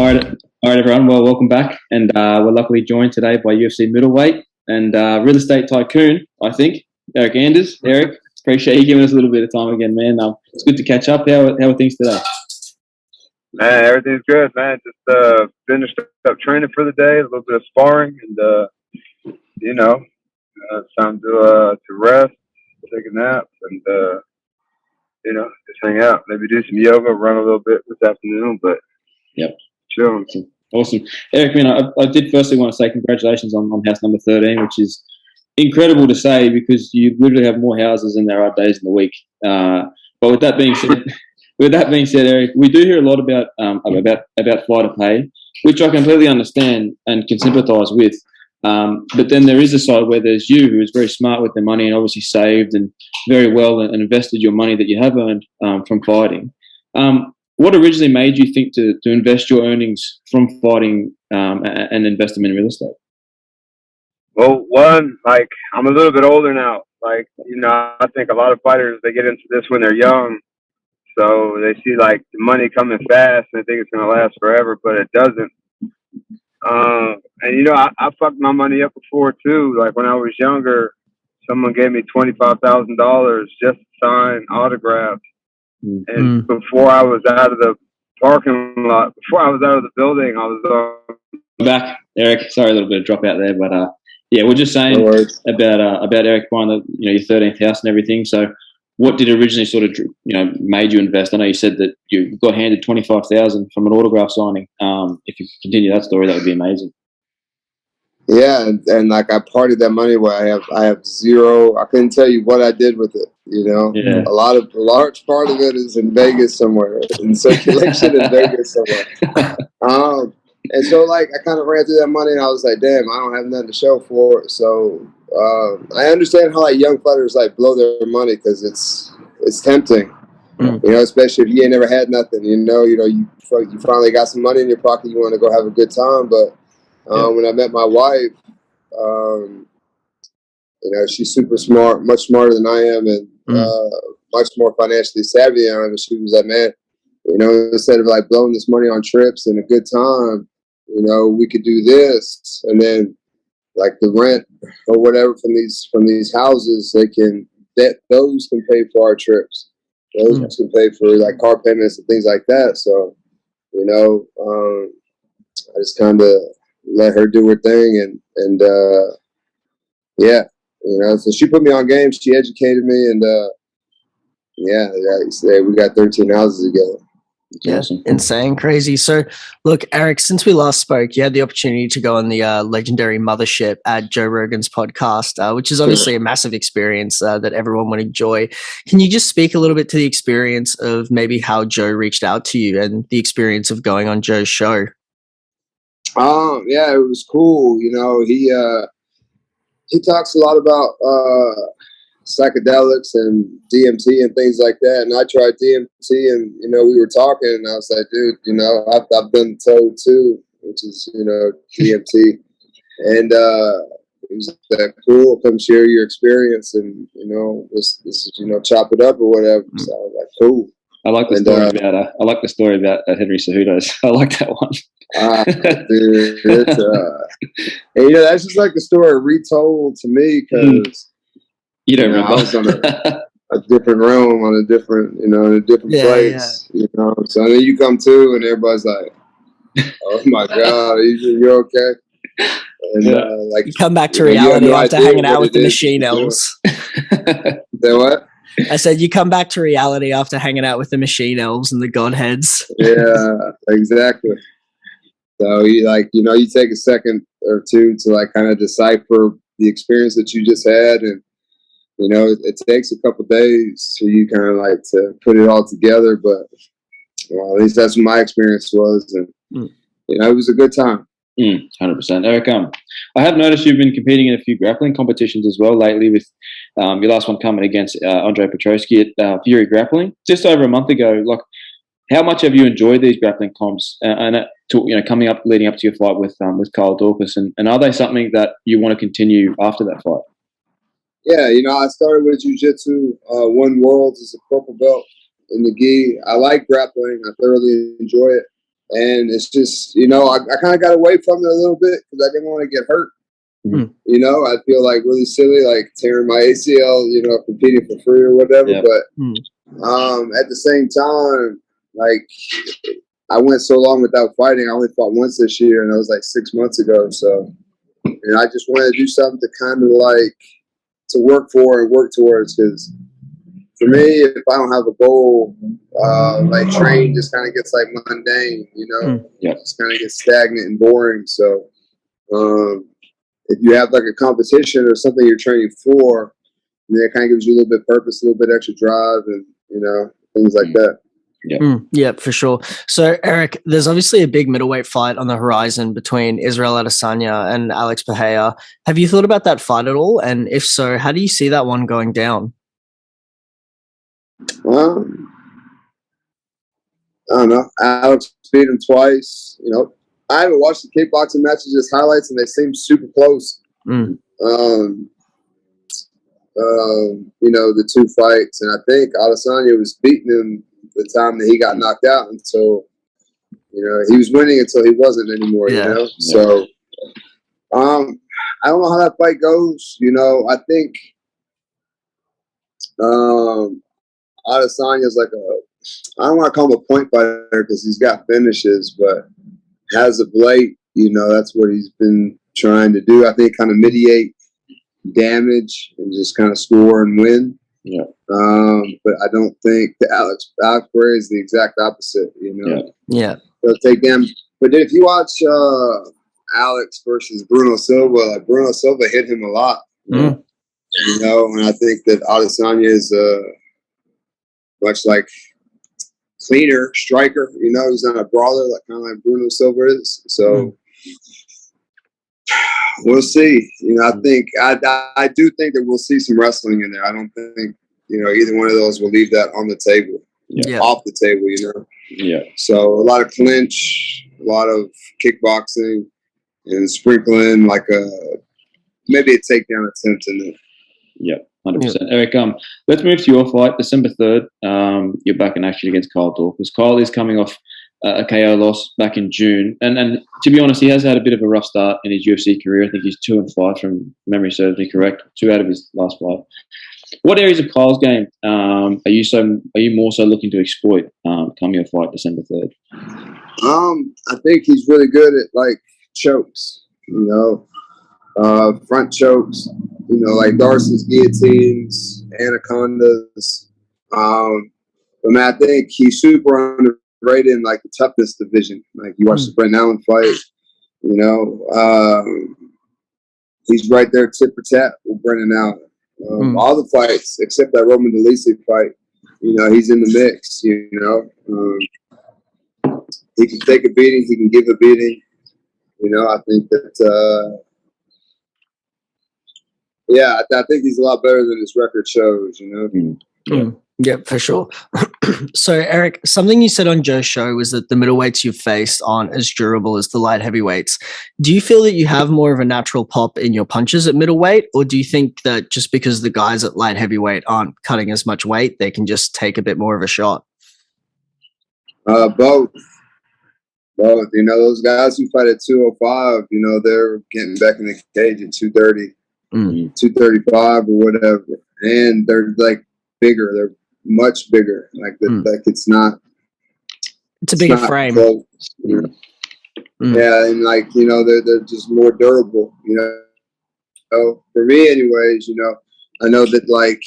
All right, everyone. Well, welcome back, and we're luckily joined today by UFC middleweight and real estate tycoon, I think, Eryk Anders. Eryk, appreciate you giving us a little bit of time again, man. It's good to catch up. How are things today? Man, everything's good, man. Just finished up training for the day, a little bit of sparring, and it's time to rest, take a nap, and just hang out. Maybe do some yoga, run a little bit this afternoon, but yep, chill. Awesome. Eryk, man, I did firstly want to say congratulations on house number 13, which is incredible to say because you literally have more houses than there are days in the week. But with that being said, Eryk, we do hear a lot about fighter pay, which I completely understand and can sympathise with. But then there is a side where there's you, who is very smart with their money and obviously saved and very well and invested your money that you have earned from fighting. What originally made you think to invest your earnings from fighting and invest them in real estate? Well, one, I'm a little bit older now. I think a lot of fighters, they get into this when they're young. So they see the money coming fast and they think it's going to last forever, but it doesn't. I fucked my money up before too. Like when I was younger, someone gave me $25,000 just to sign autographs. And before I was out of the parking lot, before I was out of the building, I was back. Eryk, sorry, a little bit of drop out there, but we're just saying about Eryk buying your 13th house and everything. So, what did originally sort of made you invest? I know you said that you got handed $25,000 from an autograph signing. If you continue that story, that would be amazing. Yeah, and I partied that money where I have zero. I couldn't tell you what I did with it. Yeah. A large part of it is in Vegas somewhere, in circulation in Vegas somewhere. And so I kind of ran through that money, and I was like, damn, I don't have nothing to show for it. So I understand how young fighters blow their money because it's tempting. Especially if you ain't never had nothing. You finally got some money in your pocket, you want to go have a good time, but. When I met my wife, she's super smart, much smarter than I am, and much more financially savvy than I am. And she was like, man, instead of blowing this money on trips and a good time, we could do this, and then the rent or whatever from these houses, those can pay for our trips. Those can pay for car payments and things like that. So, I just kind of let her do her thing, and so she put me on game. She educated me, and we got 13 houses together. Yeah, awesome. Insane, crazy. So, look, Eryk, since we last spoke, you had the opportunity to go on the legendary Mothership at Joe Rogan's podcast, which is obviously a massive experience that everyone would enjoy. Can you just speak a little bit to the experience of maybe how Joe reached out to you and the experience of going on Joe's show? It was cool. He talks a lot about psychedelics and DMT and things like that. And I tried DMT, and we were talking, and I was like, dude, I've been told too, which is DMT, and it was like, cool. Come share your experience, and this is chop it up or whatever. So I was like, cool. I like the story about Henry Cejudo's. I like that one. Dude, and, that's just the story retold to me because you don't remember. I was on a different realm, on a different, in a different place. Yeah. So then you come to, and everybody's like, "Oh my God, you're okay." And you come back to reality after hanging out with the machine elves. Then what? I said you come back to reality after hanging out with the machine elves and the godheads. Yeah, exactly. So you take a second or two to kind of decipher the experience that you just had, and it takes a couple days for you kind of to put it all together. But at least that's what my experience was, and it was a good time. 100%. Eryk, I have noticed you've been competing in a few grappling competitions as well lately, with your last one coming against Andre Petroski at Fury Grappling just over a month ago. How much have you enjoyed these grappling comps and leading up to your fight with Carl Daukaus, and are they something that you want to continue after that fight? Yeah, I started with jiu-jitsu, won worlds as a purple belt in the gi. I like grappling. I thoroughly enjoy it. And it's just, you know, I kind of got away from it a little bit because I didn't want to get hurt. Mm. You know, I feel like really silly, like tearing my ACL, you know, competing for free or whatever. Yeah. But at the same time, like, I went so long without fighting. I only fought once this year, and it was like 6 months ago. So, and I just wanted to do something to kind of like to work for and work towards. Because for me, if I don't have a goal, like training just kind of gets like mundane, you know, just kind of gets stagnant and boring. So, if you have like a competition or something you're training for, then it kind of gives you a little bit of purpose, a little bit extra drive, and you know, things like that. Yeah, for sure. So, Eryk, there's obviously a big middleweight fight on the horizon between Israel Adesanya and Alex Pereira. Have you thought about that fight at all? And if so, how do you see that one going down? I don't know. Alex beat him twice. You know, I haven't watched the kickboxing matches, just highlights, and they seem super close. You know, the two fights, and I think Adesanya was beating him the time that he got knocked out until, you know, he was winning until he wasn't anymore, you know? So, I don't know how that fight goes. You know, I think Adesanya's like I don't want to call him a point fighter because he's got finishes, but as of late, you know, that's what he's been trying to do. I think kind of mediate damage and just kind of score and win. But I don't think that Alex Pereira is the exact opposite, you know? They'll take them. But then if you watch Alex versus Bruno Silva, like Bruno Silva hit him a lot. You know, and I think that Adesanya is much like cleaner striker. You know, he's not a brawler like kind of like Bruno Silva is. So we'll see. You know, I think I do think that we'll see some wrestling in there. I don't think, you know, either one of those will leave that on the table, off the table. You know. So a lot of clinch, a lot of kickboxing, and sprinkling like maybe a takedown attempt in there. 100%. Eryk, let's move to your fight, December 3rd. You're back in action against Kyle Daukaus. Kyle is coming off a KO loss back in June, and to be honest, he has had a bit of a rough start in his UFC career. I think he's 2-5 from memory serves me correct. 2 out of his last 5. What areas of Kyle's game are you more so looking to exploit come your fight December 3rd? I think he's really good at like chokes, you know, front chokes, you know, like Darcy's guillotines, anacondas. But man, I think he's super underrated in like the toughness division. Like you watch the Brendan Allen fight, you know, he's right there tit for tat with Brendan Allen. All the fights except that Roman Dolce fight, you know, he's in the mix. You know, he can take a beating, he can give a beating. You know, I think that. I think he's a lot better than his record shows, you know? Yeah, for sure. So, Eryk, something you said on Joe's show was that the middleweights you've faced aren't as durable as the light heavyweights. Do you feel that you have more of a natural pop in your punches at middleweight, or do you think that just because the guys at light heavyweight aren't cutting as much weight, they can just take a bit more of a shot? Both. You know, those guys who fight at 205, you know, they're getting back in the cage at 230. 235 or whatever, and they're like bigger. They're much bigger. Like it's not. It's a bigger frame. Close, you know? Yeah, and like you know, they're just more durable. You know, so for me, anyways, you know, I know that like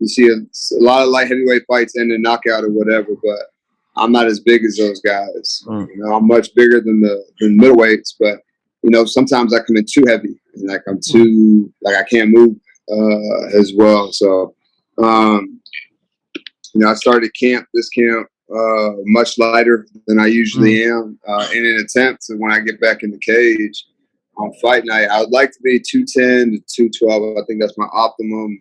you see a lot of light heavyweight fights end in knockout or whatever, but I'm not as big as those guys. You know, I'm much bigger than the middleweights, but you know, sometimes I come in too heavy. And like I'm too, like I can't move as well. So, you know, I started this camp much lighter than I usually am in an attempt to when I get back in the cage on fight night. I would like to be 210 to 212. I think that's my optimum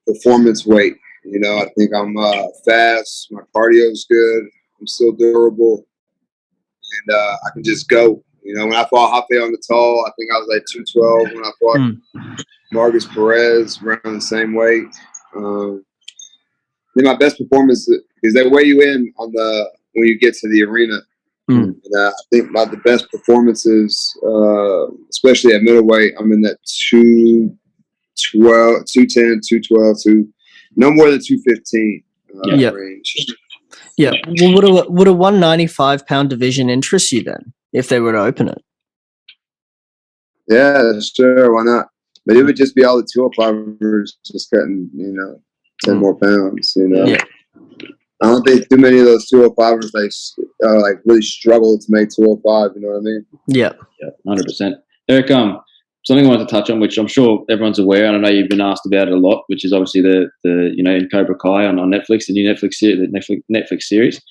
performance weight. You know, I think I'm fast. My cardio is good. I'm still durable. And I can just go. You know, when I fought Hafe on the tall, I think I was like 212. When I fought Marcus Perez, around the same weight. Then my best performance is they weigh you in on when you get to the arena. And I think the best performances, especially at middleweight, I'm in that 212, 210, 212, no more than 215 range. Yeah. Well, would a 195-pound division interest you then, if they were to open it? Yeah, sure. Why not? But it would just be all the 205ers just cutting, 10 more pounds, Yeah. I don't think too many of those 205ers like really struggle to make 205. You know what I mean? Yeah. 100%. Eryk, something I wanted to touch on, which I'm sure everyone's aware, and I know you've been asked about it a lot, which is obviously the In Cobra Kai on Netflix, the new Netflix series.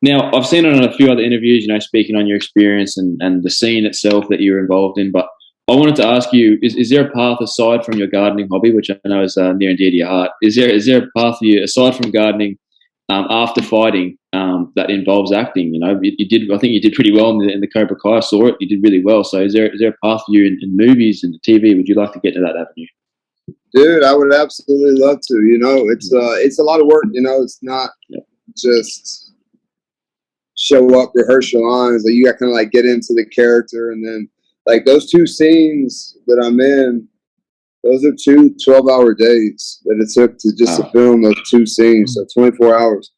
Now, I've seen it on a few other interviews, speaking on your experience and the scene itself that you're involved in. But I wanted to ask you: is there a path aside from your gardening hobby, which I know is near and dear to your heart? Is there a path for you aside from gardening? After fighting, that involves acting. You did. I think you did pretty well in the Cobra Kai. I saw it. You did really well. So, is there a path for you in movies and TV? Would you like to get to that avenue? Dude, I would absolutely love to. It's a lot of work. It's not just show up, rehearse your lines. Like, you got kind of like get into the character, and then like those 2 scenes that I'm in. Those are 2 12-hour days that it took to film those 2 scenes, so 24 hours.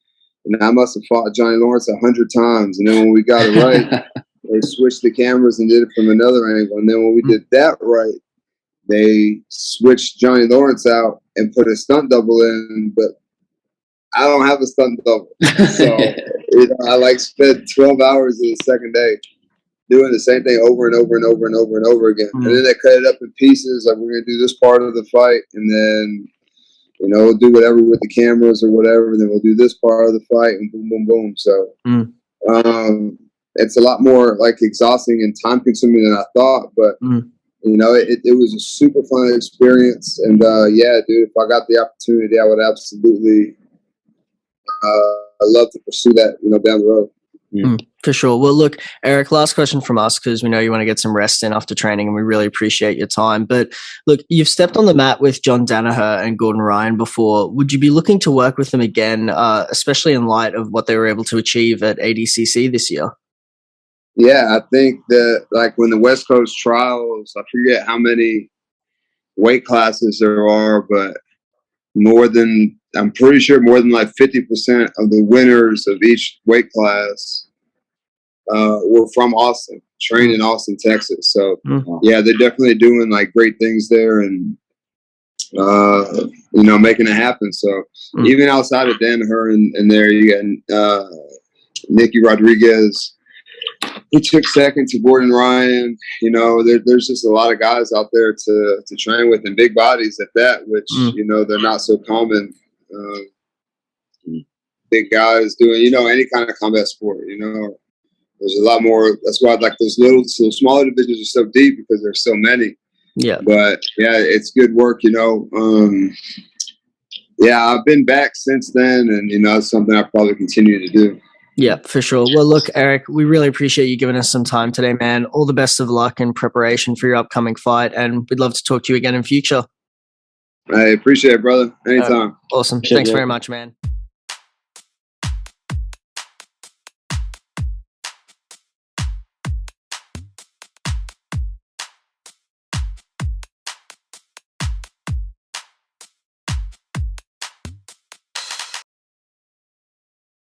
And I must have fought Johnny Lawrence 100 times. And then when we got it right, they switched the cameras and did it from another angle. And then when we did that right, they switched Johnny Lawrence out and put a stunt double in. But I don't have a stunt double. So I spent 12 hours of the second day doing the same thing over and over and over and over and over again. And then they cut it up in pieces. Like, we're going to do this part of the fight, and then, we'll do whatever with the cameras or whatever. And then we'll do this part of the fight, and boom, boom, boom. So it's a lot more like exhausting and time consuming than I thought. But, it was a super fun experience. And dude, if I got the opportunity, I would absolutely I'd love to pursue that, down the road. For sure. Well, look, Eryk, last question from us, because we know you want to get some rest in after training, and we really appreciate your time. But look, you've stepped on the mat with John Danaher and Gordon Ryan before. Would you be looking to work with them again, especially in light of what they were able to achieve at ADCC this year? Yeah, I think that like when the West Coast trials, I forget how many weight classes there are, but I'm pretty sure more than like 50% of the winners of each weight class were from Austin, trained in Austin, Texas. So yeah, they're definitely doing like great things there, and making it happen. So even outside of Danaher and there, you got Nicky Rodriguez. He took second to Gordon Ryan. There's just a lot of guys out there to train with, and big bodies at that, which they're not so common. Big guys doing any kind of combat sport. There's a lot more. That's why like those smaller divisions are so deep, because there's so many. Yeah. But yeah, it's good work. I've been back since then, and it's something I probably continue to do. Yeah, for sure. Well, look, Eryk, we really appreciate you giving us some time today, man. All the best of luck in preparation for your upcoming fight, and we'd love to talk to you again in future. I appreciate it, brother. Anytime. Awesome. Thanks very much, man.